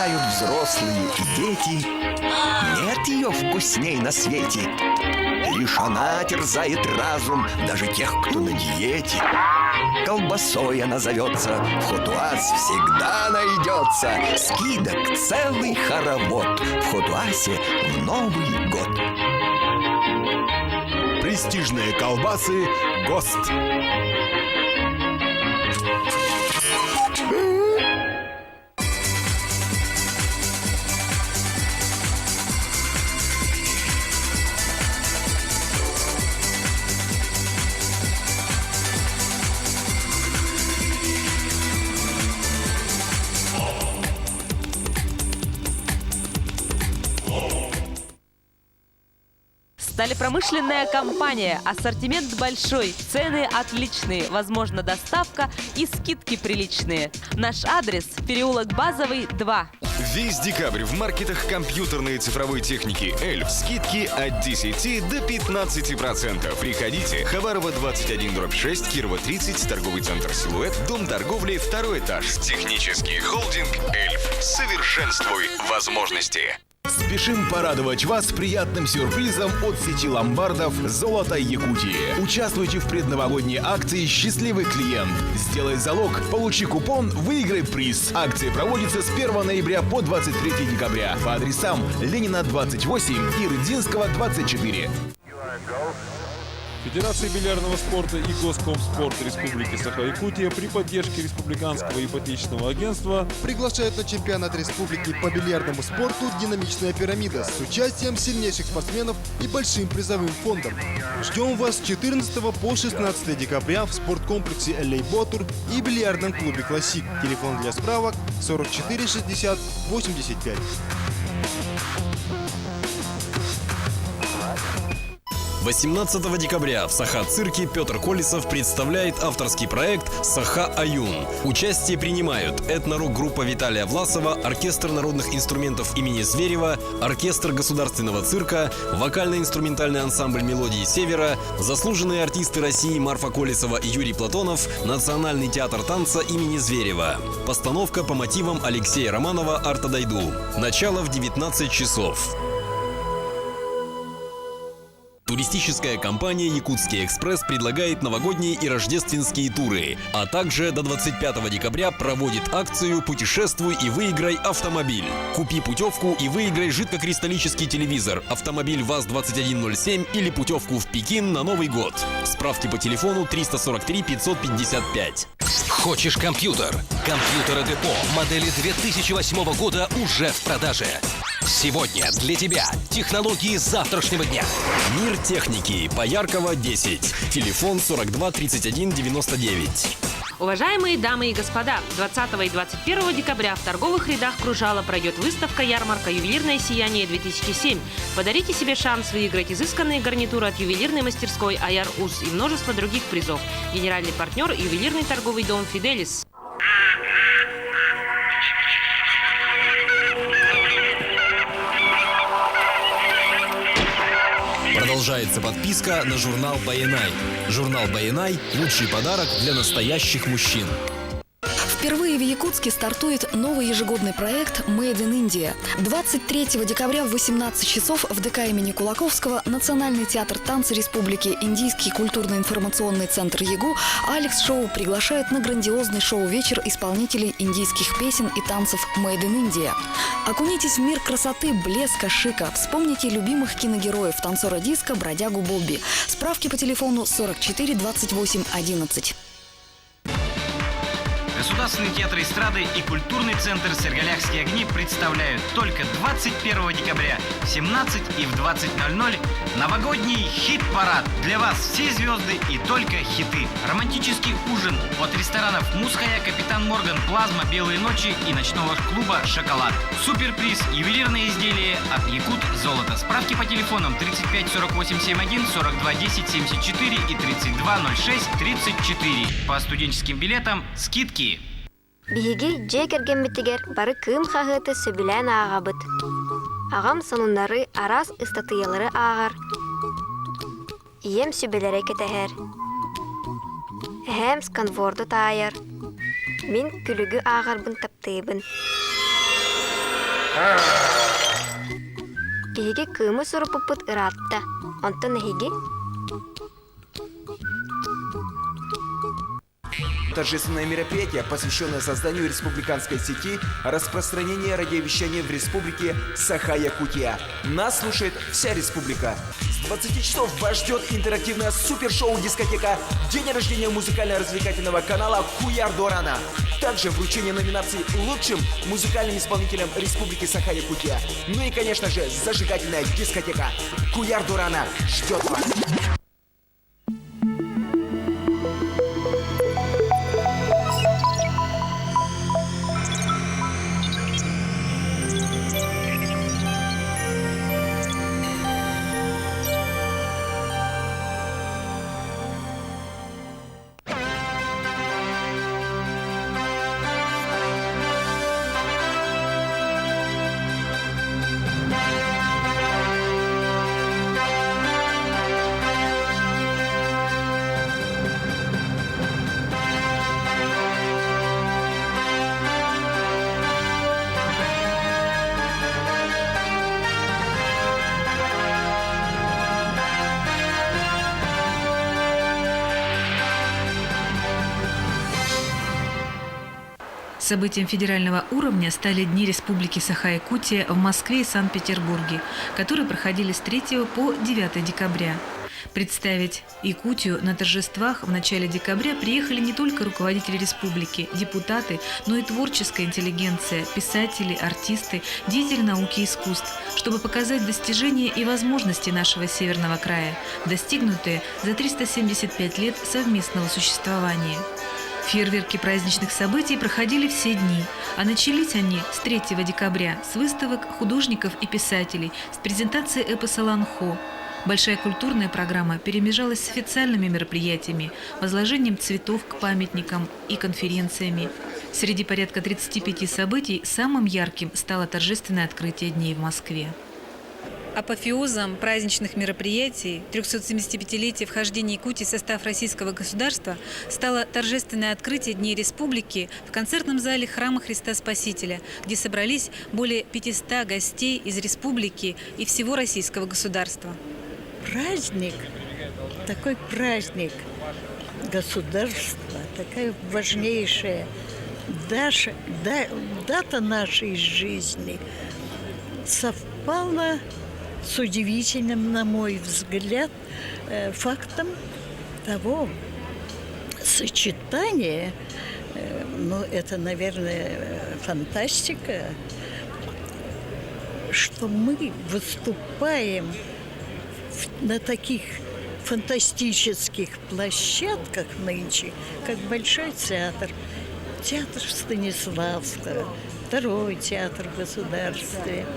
знают взрослые и дети, нет ее вкусней на свете. Лишь она терзает разум даже тех, кто на диете. Колбасой она зовется, вход у вас всегда найдется. Скидок целый хоровод в Хотуасе в Новый год. Престижные колбасы «ГОСТ». Сталепромышленная компания. Ассортимент большой, цены отличные, возможна доставка и скидки приличные. Наш адрес – переулок Базовый, 2. Весь декабрь в маркетах компьютерной и цифровой техники «Эльф» скидки от 10 до 15%. Приходите. Хабарова 21/6, Кирова 30, торговый центр «Силуэт», дом торговли, 2-й этаж. Технический холдинг «Эльф». Совершенствуй возможности. Спешим порадовать вас приятным сюрпризом от сети ломбардов «Золото Якутии». Участвуйте в предновогодней акции «Счастливый клиент». Сделай залог, получи купон, выиграй приз. Акция проводится с 1 ноября по 23 декабря по адресам Ленина 28 и Рыбзинского 24. Федерация бильярдного спорта и Госкомспорт Республики Саха-Якутия при поддержке Республиканского ипотечного агентства приглашают на чемпионат республики по бильярдному спорту «Динамичная пирамида» с участием сильнейших спортсменов и большим призовым фондом. Ждем вас с 14 по 16 декабря в спорткомплексе LA Ботур и бильярдном клубе «Классик». Телефон для справок 44 60 85. 18 декабря в Саха-цирке Петр Колесов представляет авторский проект «Саха Аюн». Участие принимают этно-рок-группа Виталия Власова, оркестр народных инструментов имени Зверева, оркестр государственного цирка, вокально-инструментальный ансамбль «Мелодии Севера», заслуженные артисты России Марфа Колесова и Юрий Платонов, Национальный театр танца имени Зверева. Постановка по мотивам Алексея Романова «Арта Дайду». Начало в 19 часов. Туристическая компания «Якутский экспресс» предлагает новогодние и рождественские туры, а также до 25 декабря проводит акцию «Путешествуй и выиграй автомобиль». Купи путевку и выиграй жидкокристаллический телевизор, автомобиль ВАЗ-2107 или путевку в Пекин на Новый год. Справки по телефону 343 555. Хочешь компьютер? Компьютеры Депо модели 2008 года уже в продаже. Сегодня для тебя технологии завтрашнего дня. Мир техники. Пояркова, 10. Телефон 42 31 99. Уважаемые дамы и господа, 20 и 21 декабря в торговых рядах Кружала пройдет выставка-ярмарка «Ювелирное сияние-2007». Подарите себе шанс выиграть изысканные гарнитуры от ювелирной мастерской «Аяр УС» и множество других призов. Генеральный партнер – ювелирный торговый дом «Фиделис». Продолжается подписка на журнал «Баянай». Журнал «Баянай» – лучший подарок для настоящих мужчин. Впервые в Якутске стартует новый ежегодный проект «Made in India». 23 декабря в 18 часов в ДК имени Кулаковского Национальный театр танца Республики, Индийский культурно-информационный центр ЯГУ Алекс Шоу приглашает на грандиозный шоу-вечер исполнителей индийских песен и танцев «Made in India». Окунитесь в мир красоты, блеска, шика. Вспомните любимых киногероев, танцора диска, бродягу Бобби. Справки по телефону 44 28 11. Государственный театр эстрады и культурный центр «Сергалякские огни» представляют только 21 декабря в 17 и в 20:00 новогодний хит-парад. Для вас все звезды и только хиты. Романтический ужин от ресторанов «Мусхая», «Капитан Морган», «Плазма», «Белые ночи» и ночного клуба «Шоколад». Суперприз – ювелирные изделия от «Якут Золото». Справки по телефонам 35 48 71, 42 10 74 и 32 06 34. По студенческим билетам скидки. Биһиги дьэ кэргэммитигэр бары кыым хаһыты сөбүлээн ааҕабыт. Агам сонуннары арас ыстатыйалары ааҕар. Ием сөбүлэрэ кэтэһэр. Эһэм сканворду таайар. Мин күлүгү ааҕарбын таптыыбын. Биһиги дьэ кэргэммитигэр бары кыым хаһыты сөбүлээн ааҕабыт. Агам сонуннары арас ыстатыйалары ааҕар. Ием сөбүлэрэ кэтэһэр. Эһэм сканворду таайар. Мин күлүгү ааҕарбын таптыыбын. Иһиги кыымы суруппут ыраатта. Онтон иһиги торжественное мероприятие, посвященное созданию республиканской сети распространения радиовещания в республике Саха-Якутия. Нас слушает вся республика. С 20 часов вас ждет интерактивное супершоу-дискотека «День рождения музыкально-развлекательного канала Куяр Дорана». Также вручение номинаций лучшим музыкальным исполнителям республики Саха-Якутия. Ну и, конечно же, зажигательная дискотека Куяр Дорана ждет вас. Событием федерального уровня стали Дни Республики Саха-Якутия в Москве и Санкт-Петербурге, которые проходили с 3 по 9 декабря. Представить Якутию на торжествах в начале декабря приехали не только руководители республики, депутаты, но и творческая интеллигенция, писатели, артисты, деятели науки и искусств, чтобы показать достижения и возможности нашего северного края, достигнутые за 375 лет совместного существования. Фейерверки праздничных событий проходили все дни, а начались они с 3 декабря с выставок художников и писателей, с презентации эпоса «Ланхо». Большая культурная программа перемежалась с официальными мероприятиями, возложением цветов к памятникам и конференциями. Среди порядка 35 событий самым ярким стало торжественное открытие дней в Москве. Апофеозом праздничных мероприятий 375-летия вхождения Якутии в состав российского государства стало торжественное открытие Дней Республики в концертном зале Храма Христа Спасителя, где собрались более 500 гостей из республики и всего российского государства. Праздник, такой праздник государства, такая важнейшая дата нашей жизни совпала с удивительным, на мой взгляд, фактом того сочетания, это, наверное, фантастика, что мы выступаем на таких фантастических площадках нынче, как Большой театр, театр Станиславского, Второй театр в государстве,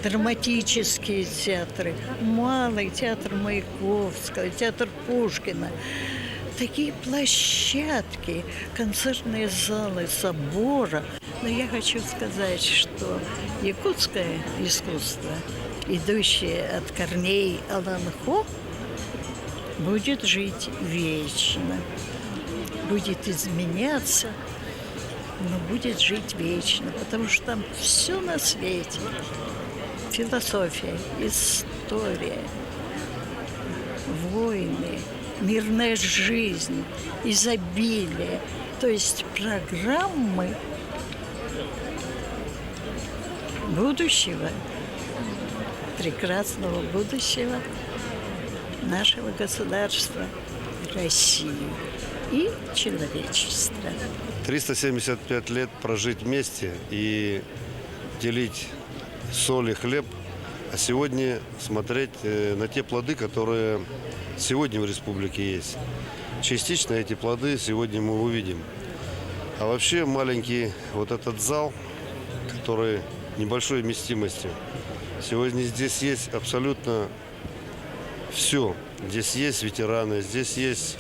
драматические театры, Малый театр Маяковского, театр Пушкина. Такие площадки, концертные залы собора. Но я хочу сказать, что якутское искусство, идущее от корней Ланхо, будет жить вечно, будет изменяться, но будет жить вечно, потому что там все на свете. Философия, история, войны, мирная жизнь, изобилие. То есть программы будущего, прекрасного будущего нашего государства, России и человечества. 375 лет прожить вместе и делить соль и хлеб, а сегодня смотреть на те плоды, которые сегодня в республике есть. Частично эти плоды сегодня мы увидим. А вообще маленький вот этот зал, который небольшой вместимости, сегодня здесь есть абсолютно все. Здесь есть ветераны, здесь есть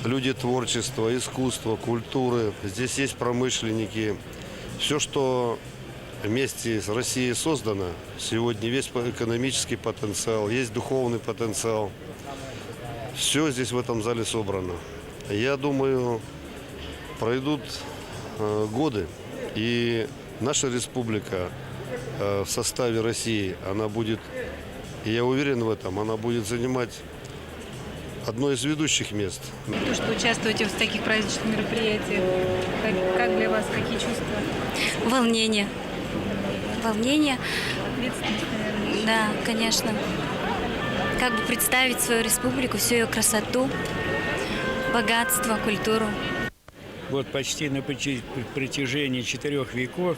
люди творчества, искусства, культуры, здесь есть промышленники. Все, что вместе с Россией создано, сегодня весь экономический потенциал, есть духовный потенциал. Все здесь в этом зале собрано. Я думаю, пройдут годы, и наша республика в составе России, она будет, и я уверен в этом, она будет занимать одно из ведущих мест. То, что вы участвуете в таких праздничных мероприятиях, как для вас, какие чувства? Волнение. Волнение. Да, конечно. Как бы представить свою республику, всю ее красоту, богатство, культуру. Вот почти на протяжении 4 веков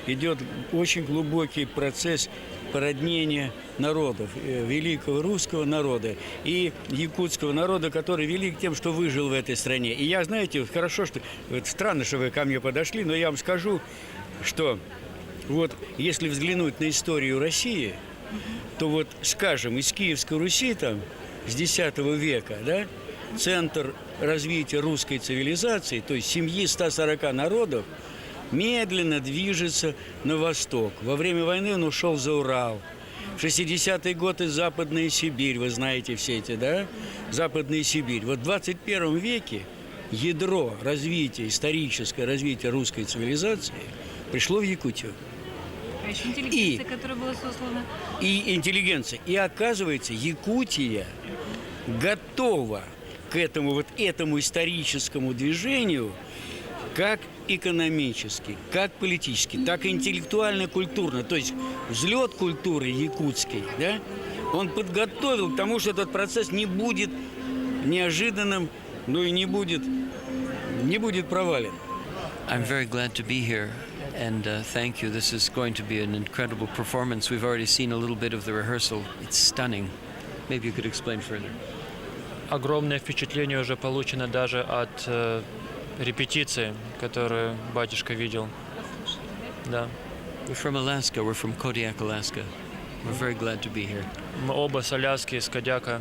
идет очень глубокий процесс породнения народов, великого русского народа и якутского народа, который велик тем, что выжил в этой стране. И я, знаете, хорошо, что странно, что вы ко мне подошли, но я вам скажу, что вот если взглянуть на историю России, то вот, скажем, из Киевской Руси там с X века, да, центр развития русской цивилизации, то есть семьи 140 народов, медленно движется на восток. Во время войны он ушел за Урал. В 60-е годы Западная Сибирь, вы знаете все эти, да? Западная Сибирь. Вот в 21 веке ядро развития, историческое развитие русской цивилизации пришло в Якутию. А еще интеллигенция, которая была сослана. И интеллигенция. И оказывается, Якутия готова к этому историческому движению как экономически, как политически, так и интеллектуально-культурно. То есть взлет культуры якутской, да, он подготовил к тому, что этот процесс не будет неожиданным, но и не будет провален. I'm very glad to be here, and thank you. This is going to be an incredible performance. We've already seen a little bit of the rehearsal. It's stunning. Maybe you could explain further. Огромное впечатление уже получено даже от репетиции, которую батюшка видел. Да. We're from Alaska. We're from Kodiak, Alaska. We're very glad to be here. Мы оба с Аляски, с Кодяка,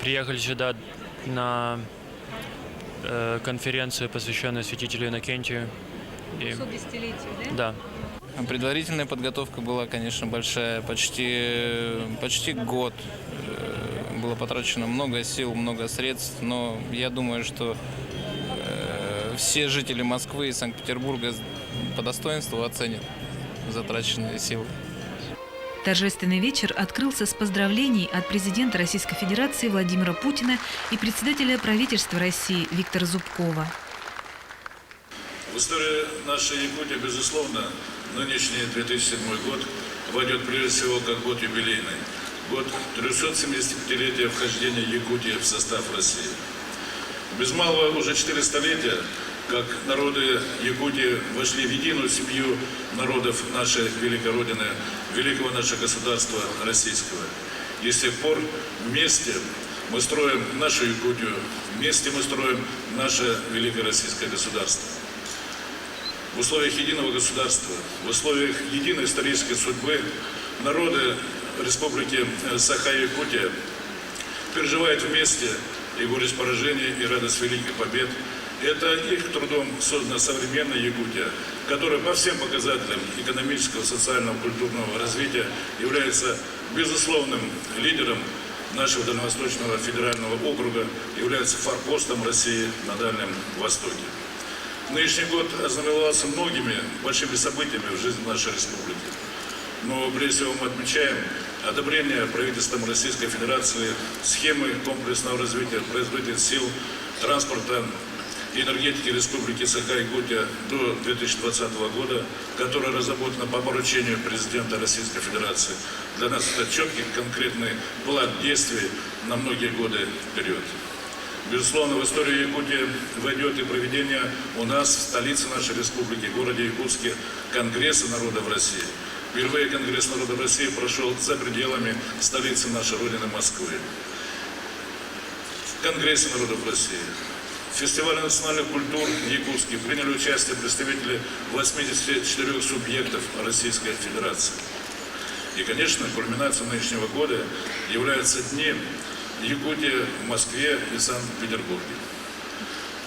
приехали сюда на конференцию, посвященную святителю Иннокентию. 200-летию, да? Да. Предварительная подготовка была, конечно, большая, почти год. Было потрачено много сил, много средств, но я думаю, что все жители Москвы и Санкт-Петербурга по достоинству оценят затраченные силы. Торжественный вечер открылся с поздравлений от президента Российской Федерации Владимира Путина и председателя правительства России Виктора Зубкова. В истории нашей Якутии, безусловно, нынешний 2007 год войдет прежде всего как год юбилейный. Год 375-летия вхождения Якутии в состав России. Без малого уже 4 столетия, как народы Якутии вошли в единую семью народов нашей великой Родины, великого нашего государства российского. И с тех пор вместе мы строим нашу Якутию, вместе мы строим наше великое российское государство. В условиях единого государства, в условиях единой исторической судьбы народы Республики Саха-Якутия переживают вместе и горечь поражения, и радость великих побед. Это их трудом создана современная Якутия, которая по всем показателям экономического, социального, культурного развития является безусловным лидером нашего Дальневосточного федерального округа, является форпостом России на Дальнем Востоке. Нынешний год ознаменовался многими большими событиями в жизни нашей республики. Но прежде всего мы отмечаем одобрение правительством Российской Федерации схемы комплексного развития производительных сил, транспорта и энергетики Республики Саха-Якутия до 2020 года, которая разработана по поручению президента Российской Федерации. Для нас это четкий, конкретный план действий на многие годы вперед. Безусловно, в историю Якутии войдет и проведение у нас в столице нашей республики, городе Якутске, Конгресса народов России. Впервые Конгресс народов России прошел за пределами столицы нашей Родины Москвы. В Конгрессе народов России, в Фестивале национальных культур Якутске приняли участие представители 84 субъектов Российской Федерации. И, конечно, кульминацией нынешнего года являются дни Якутии в Москве и Санкт-Петербурге.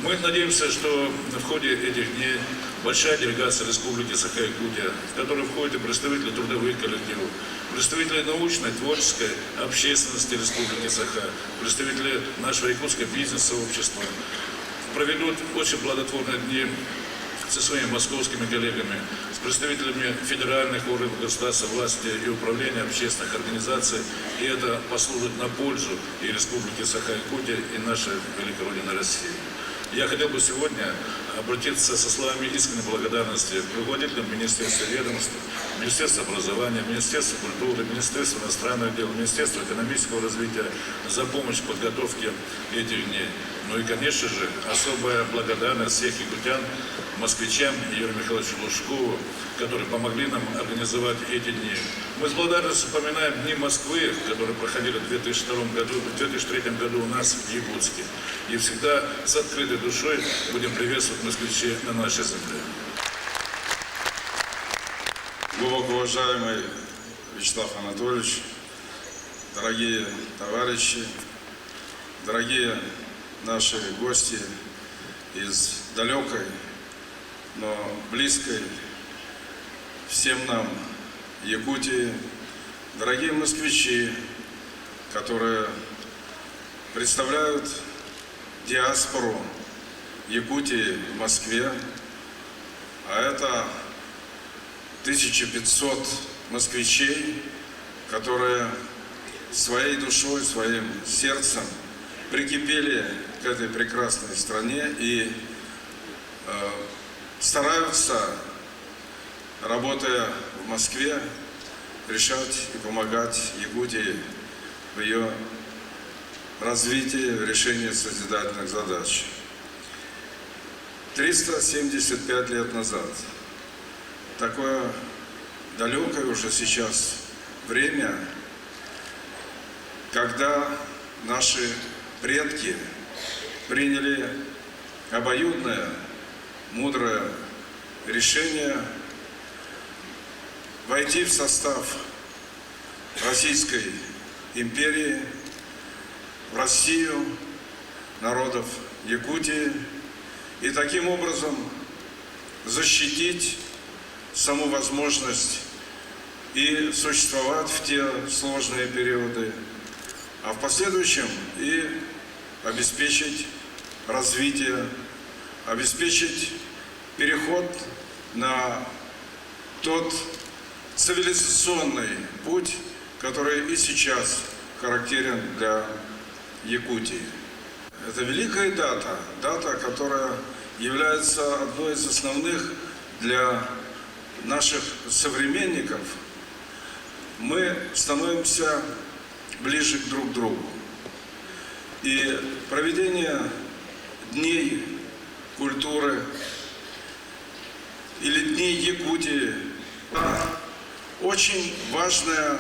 Мы надеемся, что в ходе этих дней большая делегация Республики Саха-Якутия, в которой входят и представители трудовых коллективов, представители научной, творческой общественности Республики Саха, представители нашего якутского бизнес-сообщества, проведут очень плодотворные дни со своими московскими коллегами, с представителями федеральных органов государства, власти и управления общественных организаций. И это послужит на пользу и Республики Саха-Якутия, и нашей великой Родины России. Я хотел бы сегодня обратиться со словами искренней благодарности к руководителям Министерства ведомств, Министерства образования, Министерства культуры, Министерства иностранных дел, Министерства экономического развития за помощь в подготовке этих дней. Ну и, конечно же, особая благодарность всех якутян, москвичам Юрию Михайловичу Лужкову, которые помогли нам организовать эти дни. Мы с благодарностью вспоминаем Дни Москвы, которые проходили в 2003 году у нас в Якутске. И всегда с открытой душой будем приветствовать москвичей на нашей земле. Глубоко уважаемый Вячеслав Анатольевич, дорогие товарищи, дорогие наши гости из далекой, но близкой всем нам Якутии, дорогие москвичи, которые представляют диаспору Якутии в Москве, а это 1500 москвичей, которые своей душой, своим сердцем прикипели к этой прекрасной стране и стараются, работая в Москве, решать и помогать Якутии в ее развитии, в решении созидательных задач. 375 лет назад, такое далекое уже сейчас время, когда наши предки приняли обоюдное, мудрое решение войти в состав Российской империи, в Россию народов Якутии, и таким образом защитить саму возможность и существовать в те сложные периоды, а в последующем и обеспечить развитие, обеспечить переход на тот цивилизационный путь, который и сейчас характерен для Якутии. Это великая дата, которая является одной из основных для наших современников. Мы становимся ближе друг к другу. И проведение дней культуры или дней Якутии – очень важная...